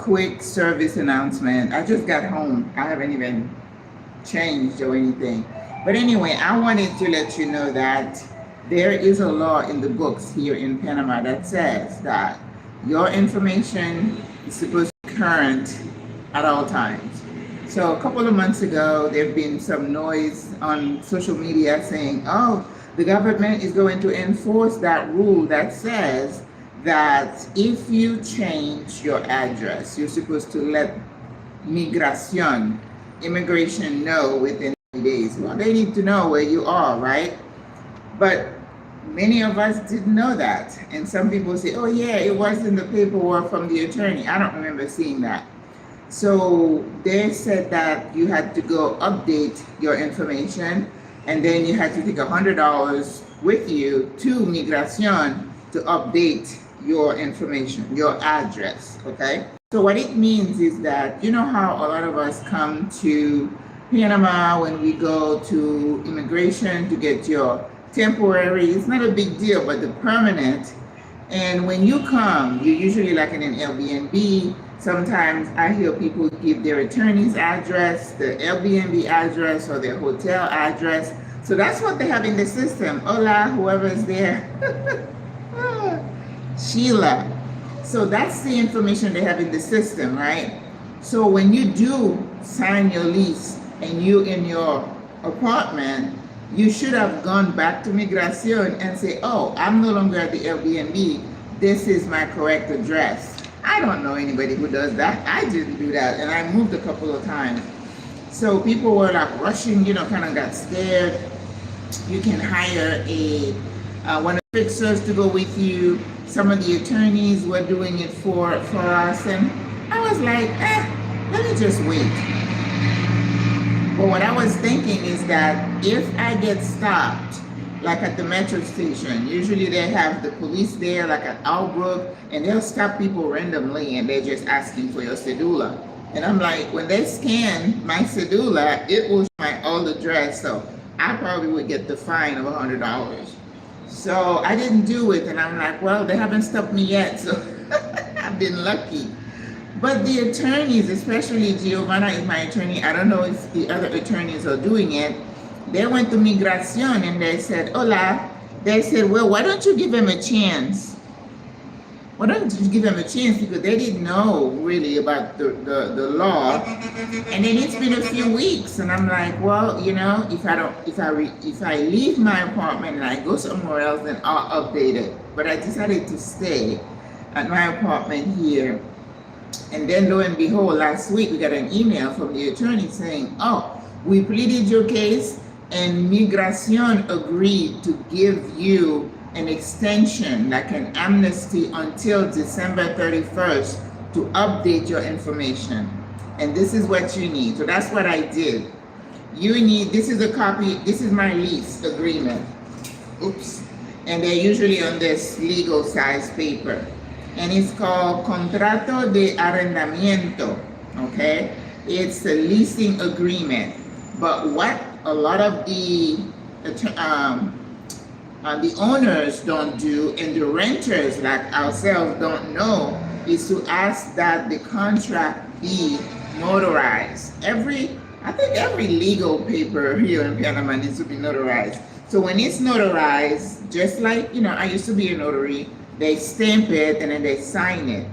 quick service announcement. I just got home. I haven't even changed or anything. But anyway, I wanted to let you know that there is a law in the books here in Panama that says that your information is supposed to be current at all times. So a couple of months ago, there's been some noise on social media saying, oh, the government is going to enforce that rule that says that if you change your address, you're supposed to let immigration know within 30 days. Well, they need to know where you are, right? But many of us didn't know that. And some people say, oh yeah, it was in the paperwork from the attorney. I don't remember seeing that. So they said that you had to go update your information, and then you had to take $100 with you to Migración to update your information, your address, okay? So what it means is that, you know how a lot of us come to Panama when we go to immigration to get your temporary, it's not a big deal, but the permanent. And when you come, you're usually like in an Airbnb. Sometimes I hear people give their attorney's address, the Airbnb address, or their hotel address. So that's what they have in the system. Hola, whoever's there. Sheila. So that's the information they have in the system, right? So when you do sign your lease and you're in your apartment, you should have gone back to Migración and say, oh, I'm no longer at the Airbnb. This is my correct address. I don't know anybody who does that. I didn't do that, and I moved a couple of times. So people were like rushing, you know, kind of got scared. You can hire one of the fixers to go with you. Some of the attorneys were doing it for us, and I was like, let me just wait. But what I was thinking is that if I get stopped, like at the metro station, usually they have the police there, like at Albrook, and they'll stop people randomly and they're just asking for your cedula. And I'm like, when they scan my cedula, it will show my old address, so I probably would get the fine of $100. So I didn't do it, and I'm like, well, they haven't stopped me yet, so I've been lucky. But the attorneys, especially Giovanna is my attorney, I don't know if the other attorneys are doing it, they went to Migración and they said, hola. They said, well, why don't you give him a chance? Why don't you give him a chance? Because they didn't know really about the law. And then it's been a few weeks, and I'm like, well, you know, if I leave my apartment and I go somewhere else, then I'll update it. But I decided to stay at my apartment here. And then lo and behold, last week we got an email from the attorney saying, oh, we pleaded your case, and Migración agreed to give you an extension, like an amnesty, until December 31st to update your information. And this is what you need. So that's what I did. You need, this is a copy, this is my lease agreement. Oops. And they're usually on this legal size paper. And it's called Contrato de Arrendamiento, okay? It's a leasing agreement. But what a lot of the owners don't do, and the renters like ourselves don't know, is to ask that the contract be notarized. I think every legal paper here in Panama needs to be notarized. So when it's notarized, just like, you know, I used to be a notary, they stamp it and then they sign it.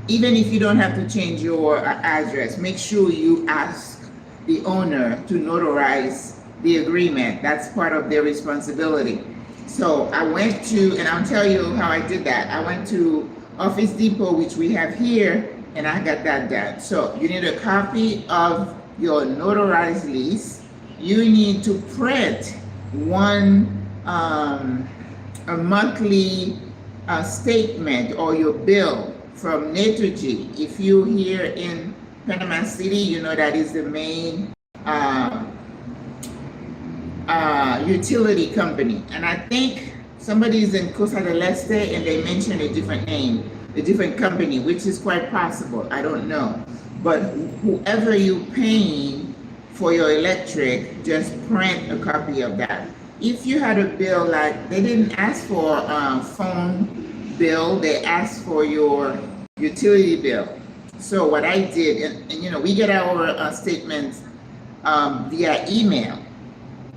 Even if you don't have to change your address, make sure you ask the owner to notarize the agreement. That's part of their responsibility. So I went to, and I'll tell you how I did that. I went to Office Depot, which we have here, and I got that done. So you need a copy of your notarized lease. You need to print a monthly statement or your bill from Naturgy. If you're here in Panama City, you know that is the main utility company. And I think somebody's in Costa del Este and they mentioned a different name, a different company, which is quite possible. I don't know. But whoever you're paying for your electric, just print a copy of that. If you had a bill, like they didn't ask for a phone bill, they asked for your utility bill. So what I did, and you know, we get our statements via email.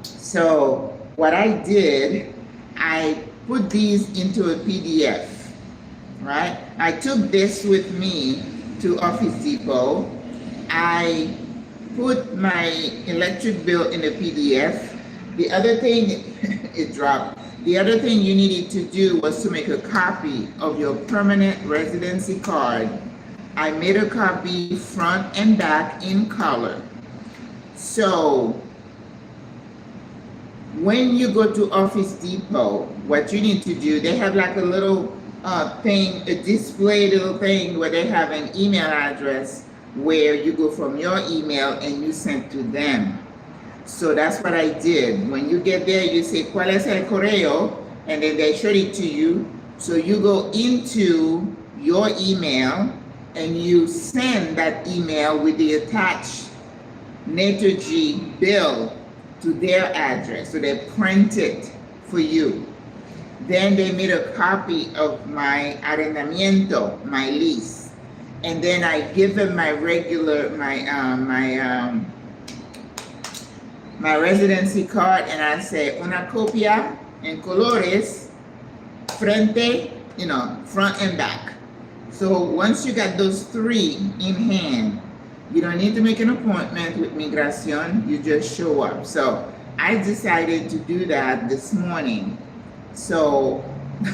So what I did, I put these into a PDF, right? I took this with me to Office Depot. I put my electric bill in a PDF. The other thing, it dropped. The other thing you needed to do was to make a copy of your permanent residency card. I made a copy front and back in color. So when you go to Office Depot, what you need to do, they have like a little thing, a display little thing where they have an email address where you go from your email and you send to them. So that's what I did. When you get there, you say, ¿Cuál es el correo? And then they show it to you. So you go into your email and you send that email with the attached Naturgy bill to their address. So they print it for you. Then they made a copy of my arrendamiento, my lease. And then I give them my regular, my residency card, and I say, una copia en colores, frente, you know, front and back. So once you got those three in hand, you don't need to make an appointment with Migración, you just show up. So I decided to do that this morning. So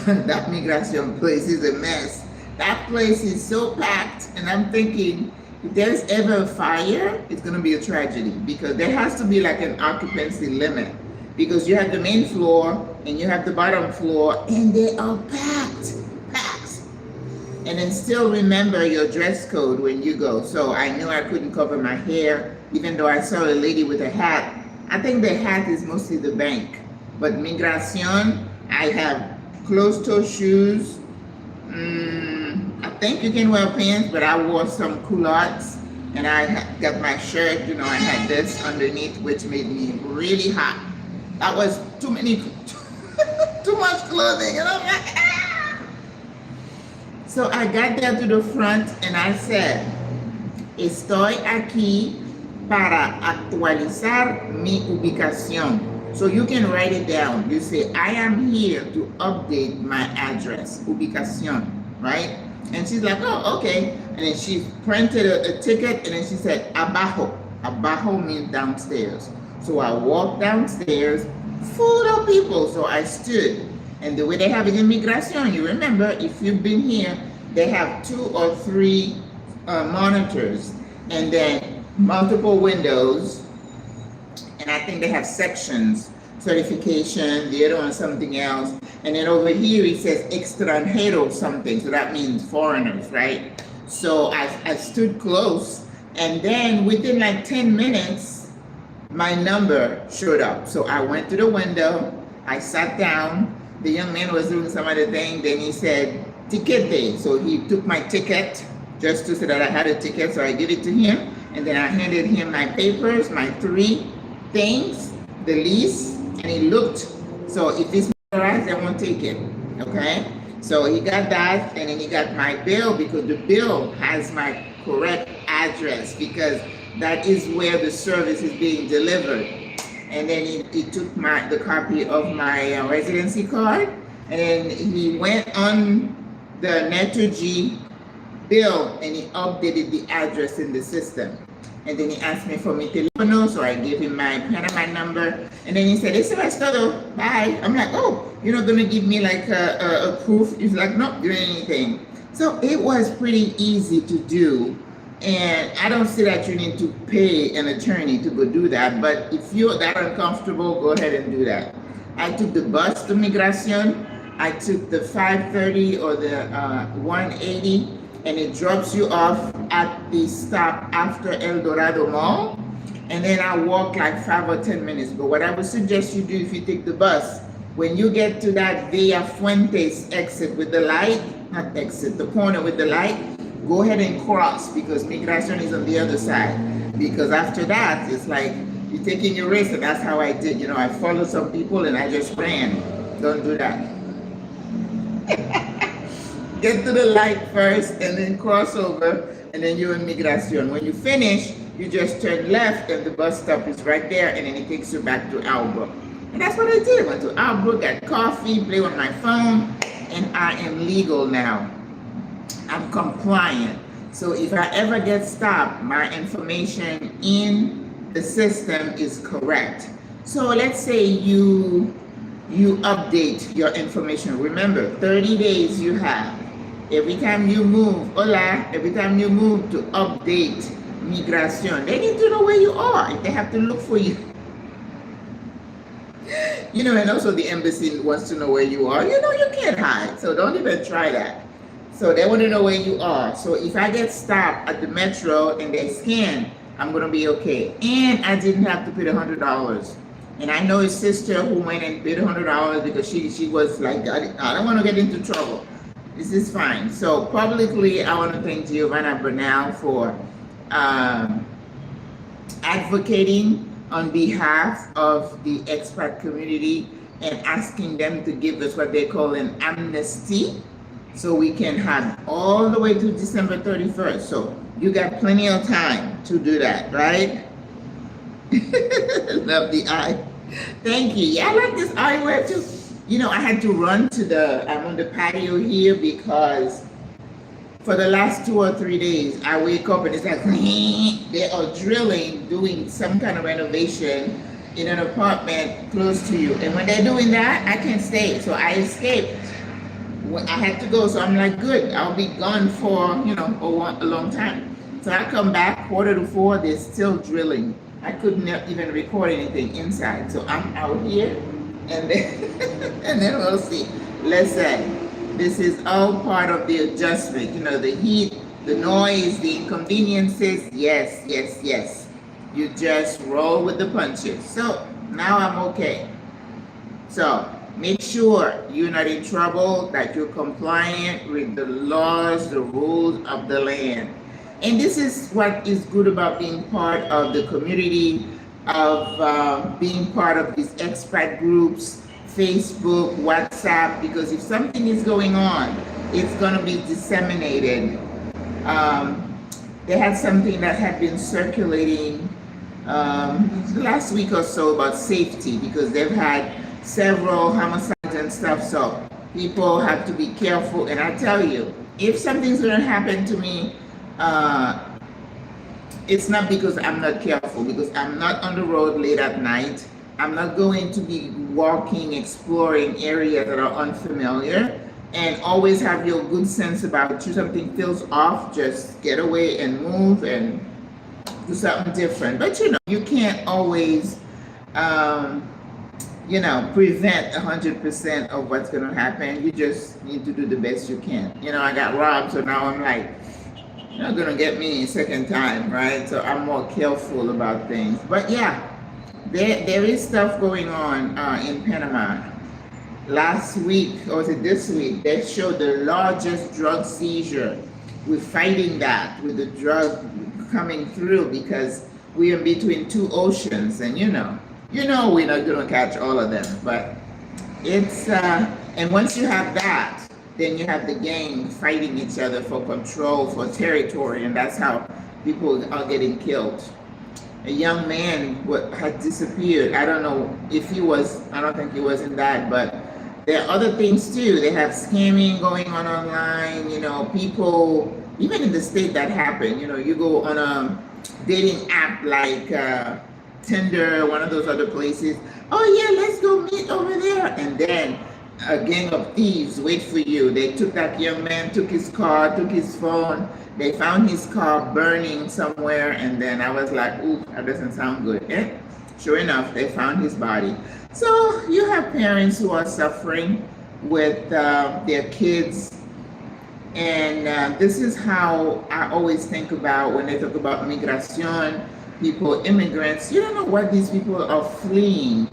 that Migración place is a mess. That place is so packed, and I'm thinking, if there's ever a fire, it's gonna be a tragedy, because there has to be like an occupancy limit, because you have the main floor and you have the bottom floor, and they are packed. And then still remember your dress code when you go. So I knew I couldn't cover my hair, even though I saw a lady with a hat. I think the hat is mostly the bank, but Migración, I have closed-toe shoes. I think you can wear pants, but I wore some culottes, and I got my shirt, you know, I had this underneath, which made me really hot. That was too much clothing, and I'm like, ah! So I got there to the front, and I said, estoy aquí para actualizar mi ubicación. So you can write it down. You say, I am here to update my address, ubicación, right? And she's like, oh, okay. And then she printed a ticket, and then she said, abajo. Abajo means downstairs. So I walked downstairs, full of people. So I stood. And the way they have it in Migración, you remember, if you've been here, they have 2 or 3 monitors, and then multiple windows. And I think they have sections, certification, the other one something else. And then over here it says extranjero something, so that means foreigners, right? So I stood close, and then within like 10 minutes, my number showed up. So I went to the window, I sat down, the young man was doing some other thing, then he said, tiquete. So he took my ticket, just to say that I had a ticket, so I gave it to him, and then I handed him my papers, my 3 things, the lease, and he looked. So if it's notarized, I won't take it, okay? So he got that, and then he got my bill, because the bill has my correct address, because that is where the service is being delivered. And then he took the copy of my residency card, and then he went on the Naturgy bill, and he updated the address in the system. And then he asked me for my teléfono, so I gave him my Panama number. And then he said, eso es todo, bye. I'm like, oh, you're not gonna give me like a proof? He's like, no, doing anything. So it was pretty easy to do. And I don't see that you need to pay an attorney to go do that, but if you're that uncomfortable, go ahead and do that. I took the bus to Migración. I took the 530 or the 180, and it drops you off at the stop after El Dorado Mall. And then I walk like 5 or 10 minutes. But what I would suggest you do if you take the bus, when you get to that Villa Fuentes exit with the light, not exit, the corner with the light, go ahead and cross, because Migración is on the other side. Because after that, it's like you're taking your risk, and that's how I did. You know, I followed some people and I just ran. Don't do that. Get to the light first and then cross over, and then you're in Migracion. When you finish, you just turn left and the bus stop is right there, and then it takes you back to Albrook. And that's what I did. Went to Albrook, got coffee, play on my phone, and I am legal now. I'm compliant. So if I ever get stopped, my information in the system is correct. So let's say you update your information. Remember, 30 days you have. Every time you move, every time you move to update Migration, they need to know where you are. If they have to look for you. You know, and also the embassy wants to know where you are. You know, you can't hide, so don't even try that. So they want to know where you are. So if I get stopped at the metro and they scan, I'm going to be okay. And I didn't have to pay the $100. And I know his sister who went and paid $100 because she was like, I don't want to get into trouble. This is fine. So publicly, I want to thank Giovanna Bernal for advocating on behalf of the expat community and asking them to give us what they call an amnesty, so we can have all the way to December 31st. So you got plenty of time to do that, right? Love the eye. Thank you. Yeah, I like this eyewear too. You know, I had to run to I'm on the patio here because for the last 2 or 3 days, I wake up and it's like, they are drilling, doing some kind of renovation in an apartment close to you. And when they're doing that, I can't stay. So I escaped. I had to go. So I'm like, good, I'll be gone for, you know, a long time. So I come back 3:45, they're still drilling. I couldn't even record anything inside. So I'm out here and then, and then we'll see. Listen, this is all part of the adjustment. You know, the heat, the noise, the inconveniences. Yes, yes, yes. You just roll with the punches. So now I'm okay. So make sure you're not in trouble, that you're compliant with the laws, the rules of the land. And this is what is good about being part of the community, of being part of these expat groups, Facebook, WhatsApp, because if something is going on, it's going to be disseminated. They had something that had been circulating last week or so about safety, because they've had several homicides and stuff, so people have to be careful. And I tell you, if something's going to happen to me, it's not because I'm not careful, because I'm not on the road late at night. I'm not going to be walking, exploring areas that are unfamiliar, and always have your good sense about you. Something feels off, just get away and move and do something different. But you know, you can't always you know, prevent 100% of what's going to happen. You just need to do the best you can. You know, I got robbed, so now I'm like, you're not going to get me a second time, right? So I'm more careful about things. But yeah, there is stuff going on in Panama. Last week, or was it this week, they showed the largest drug seizure. We're fighting that with the drug coming through because we are between two oceans, and you know we're not going to catch all of them, but it's and once you have that, then you have the gang fighting each other for control, for territory, and that's how people are getting killed. A young man had disappeared. I don't know if he was, I don't think he was in that, but there are other things too. They have scamming going on online, you know, people, even in the state that happened, you know, you go on a dating app like Tinder, one of those other places. Oh yeah, let's go meet over there. And then a gang of thieves wait for you. They took that young man, took his car, took his phone. They found his car burning somewhere. And then I was like, ooh, that doesn't sound good. Eh? Sure enough, they found his body. So you have parents who are suffering with their kids. And this is how I always think about when they talk about migration, people, immigrants. You don't know what these people are fleeing,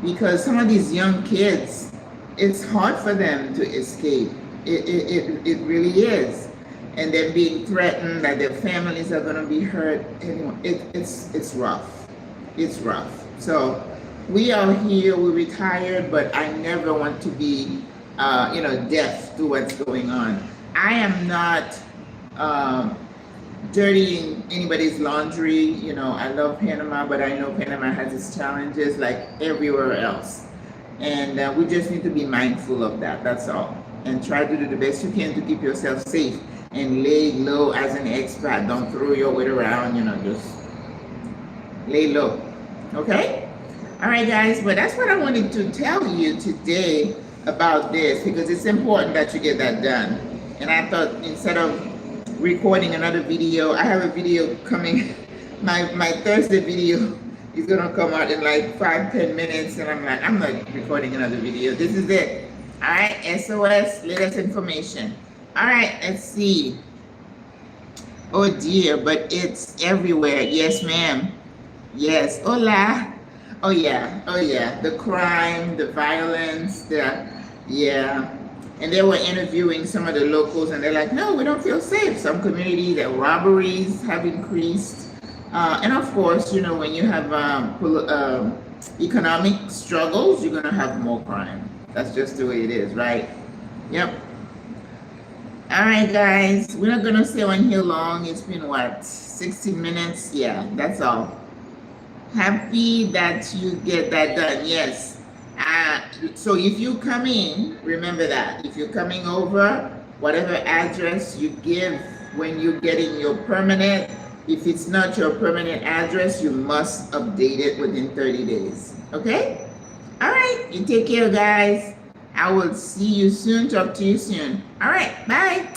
because some of these young kids, it's hard for them to escape. It really is. And they're being threatened that their families are going to be hurt. Anyway, it's rough. It's rough. So we are here, we're retired, but I never want to be, deaf to what's going on. I am not dirtying anybody's laundry. You know, I love Panama, but I know Panama has its challenges like everywhere else. And we just need to be mindful of that, that's all. And try to do the best you can to keep yourself safe and lay low as an expat. Don't throw your weight around, you know, just lay low, okay? All right, guys, but that's what I wanted to tell you today about this, because it's important that you get that done. And I thought instead of recording another video, I have a video coming, my Thursday video is gonna come out in like 5-10 minutes, and I'm like, I'm not recording another video. This is it. All right, SOS, latest information. All right, let's see. Oh dear, but it's everywhere. Yes, ma'am. Yes, hola. Oh yeah, the crime, the violence, yeah. And they were interviewing some of the locals, and they're like, no, we don't feel safe. Some communities, the robberies have increased. And of course, you know, when you have economic struggles, you're gonna have more crime. That's just the way it is, right? Yep. All right, guys, we're not gonna stay on here long. It's been what, 16 minutes? Yeah, that's all. Happy that you get that done. Yes. So if you come in, remember that if you're coming over, whatever address you give when you're getting your permanent, if it's not your permanent address, you must update it within 30 days. Okay? All right. You take care, guys. I will see you soon. Talk to you soon. All right. Bye.